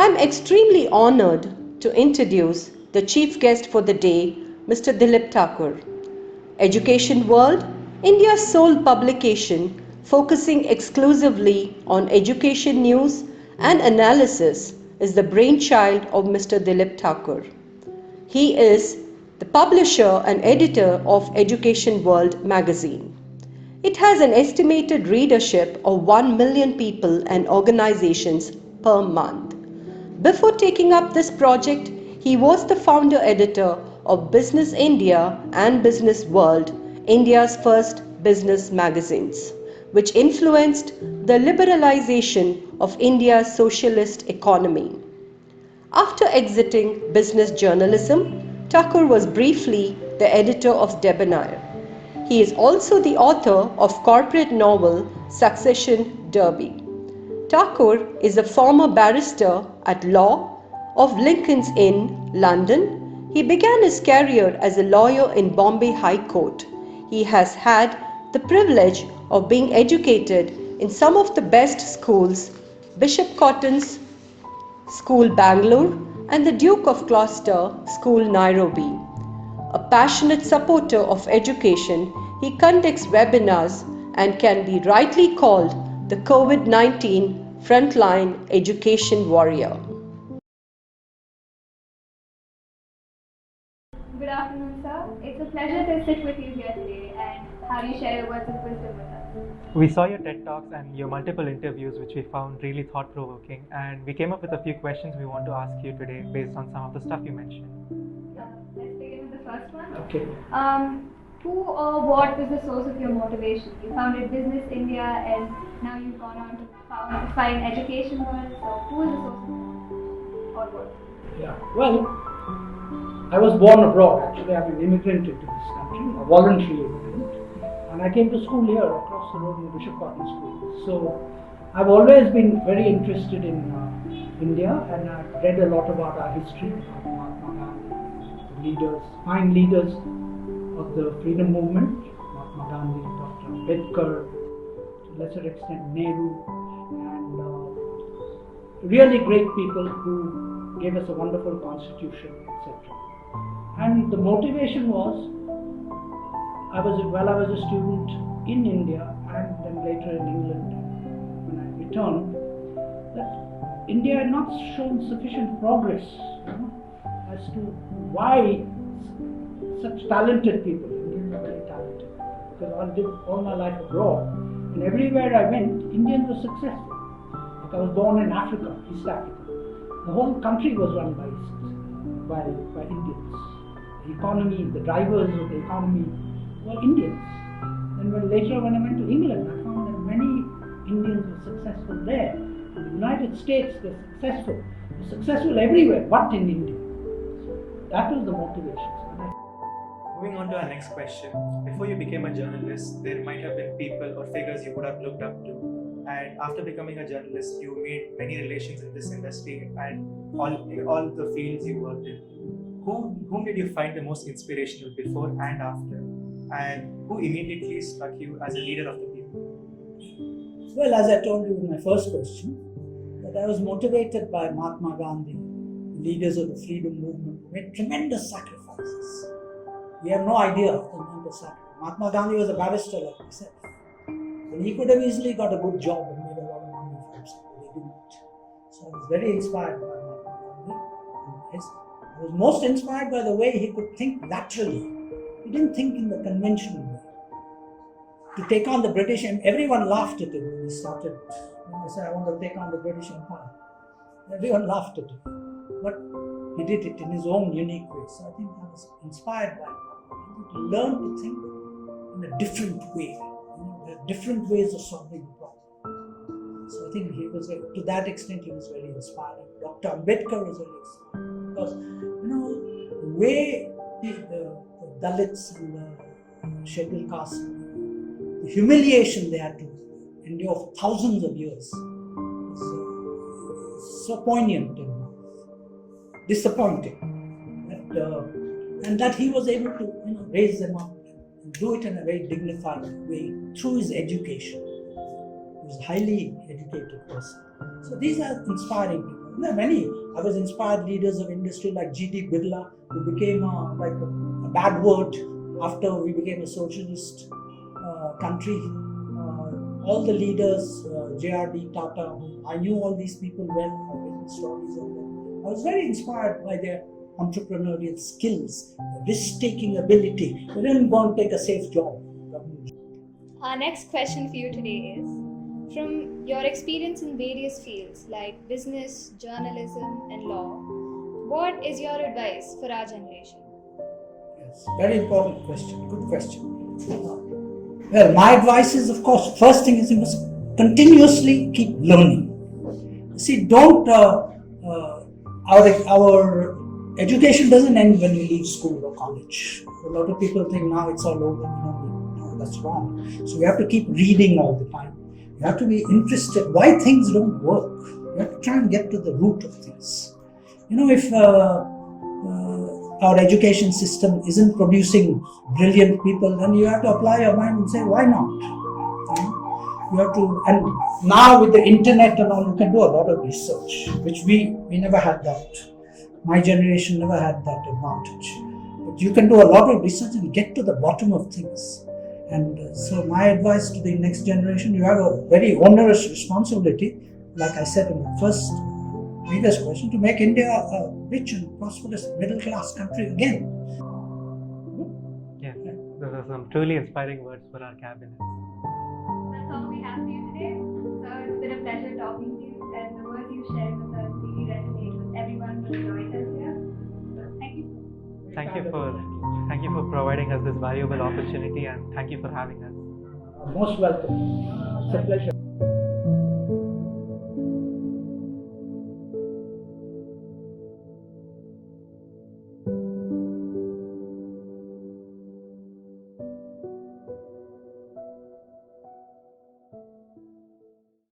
I'm extremely honored to introduce the chief guest for the day, Mr. Dilip Thakore. Education World, India's sole publication focusing exclusively on education news and analysis, is the brainchild of Mr. Dilip Thakore. He is the publisher and editor of Education World magazine. It has an estimated readership of 1 million people and organizations per month. Before taking up this project, he was the founder editor of Business India and Business World, India's first business magazines, which influenced the liberalization of India's socialist economy. After exiting business journalism, Thakore was briefly the editor of Debonair. He is also the author of corporate novel Succession Derby. Thakore is a former barrister at law of Lincoln's Inn, London. He began his career as a lawyer in Bombay High Court. He has had the privilege of being educated in some of the best schools, Bishop Cotton's School Bangalore and the Duke of Gloucester School Nairobi. A passionate supporter of education, he conducts webinars and can be rightly called the COVID-19 frontline education warrior. Good afternoon, sir. It's a pleasure to sit with you here today and have you share your words of wisdom with us. We saw your TED Talks and your multiple interviews, which we found really thought-provoking, and we came up with a few questions we want to ask you today based on some of the stuff you mentioned. Let's begin with the first one. Okay. Who or what was the source of your motivation? You founded Business India and now you've gone on to find Education World. So who is the source of or what? Yeah. Well, I was born abroad. Actually, I'm an immigrant into this country, a voluntary immigrant, and I came to school here across the road in Bishop Cotton School. So I've always been very interested in India, and I've read a lot about our history, Mahatma Gandhi, leaders, fine leaders of the freedom movement, Mahatma Gandhi, Dr. Ambedkar, to a lesser extent Nehru, and really great people who gave us a wonderful constitution, etc. And the motivation was, while I was a student in India and then later in England when I returned, that India had not shown sufficient progress, as to why such talented people, Indians are very talented, because I lived all my life abroad, and everywhere I went, Indians were successful. Like I was born in Africa, East Africa. The whole country was run by Indians. The economy, the drivers of the economy were Indians. And later when I went to England, I found that many Indians were successful there. In the United States, they're successful. They're successful everywhere, but in India. That was the motivation. Moving on to our next question. Before you became a journalist, there might have been people or figures you would have looked up to. And after becoming a journalist, you made many relations in this industry and all the fields you worked in. Whom did you find the most inspirational before and after? And who immediately struck you as a leader of the people? Well, as I told you in my first question, that I was motivated by Mahatma Gandhi, the leaders of the freedom movement, who made tremendous sacrifices. We have no idea of the amount of sacrifice. Mahatma Gandhi was a barrister like myself. And he could have easily got a good job and made a lot of money for himself, but he didn't. So I was very inspired by Mahatma Gandhi. I was most inspired by the way he could think laterally. He didn't think in the conventional way. To take on the British, and everyone laughed at him when he started. When he said, I want to take on the British Empire. Everyone laughed at him. But he did it in his own unique way. So I think I was inspired by Mahatma Gandhi to learn to think in a different way. There are different ways of solving the problem. So I think he was, to that extent, he was very inspiring. Dr. Ambedkar was very inspiring because, the way the Dalits and the scheduled castes, the humiliation they had to endure for thousands of years is so poignant and disappointing. And that he was able to raise them up and do it in a very dignified way through his education. He was a highly educated person. So these are inspiring people. There are many. I was inspired leaders of industry like G.D. Birla, who became a bad word after we became a socialist country. All the leaders, J.R.D. Tata, I knew all these people well. I've written stories of them. I was very inspired by their entrepreneurial skills, risk-taking ability. They didn't go and take a safe job. Our next question for you today is, from your experience in various fields like business, journalism and law, what is your advice for our generation? Yes, very important question. Good question. Well, my advice is, of course, first thing is you must continuously keep learning. See, don't our education doesn't end when we leave school or college. A lot of people think now it's all over. No, that's wrong. So we have to keep reading all the time. You have to be interested why things don't work. You have to try and get to the root of things. If our education system isn't producing brilliant people, then you have to apply your mind and say, why not? You have to, and now with the internet and all, you can do a lot of research, which we never had that. My generation never had that advantage. But you can do a lot of research and get to the bottom of things. And so my advice to the next generation, you have a very onerous responsibility, like I said in the first previous question, to make India a rich and prosperous middle-class country again. Yes, those are some truly inspiring words for our cabinet. That's all we have for you today. So it's been a pleasure talking to you, and the words you shared with us really resonate with everyone who joined us here. So thank you. Thank you for providing us this valuable opportunity, and thank you for having us. Most welcome. It's a pleasure.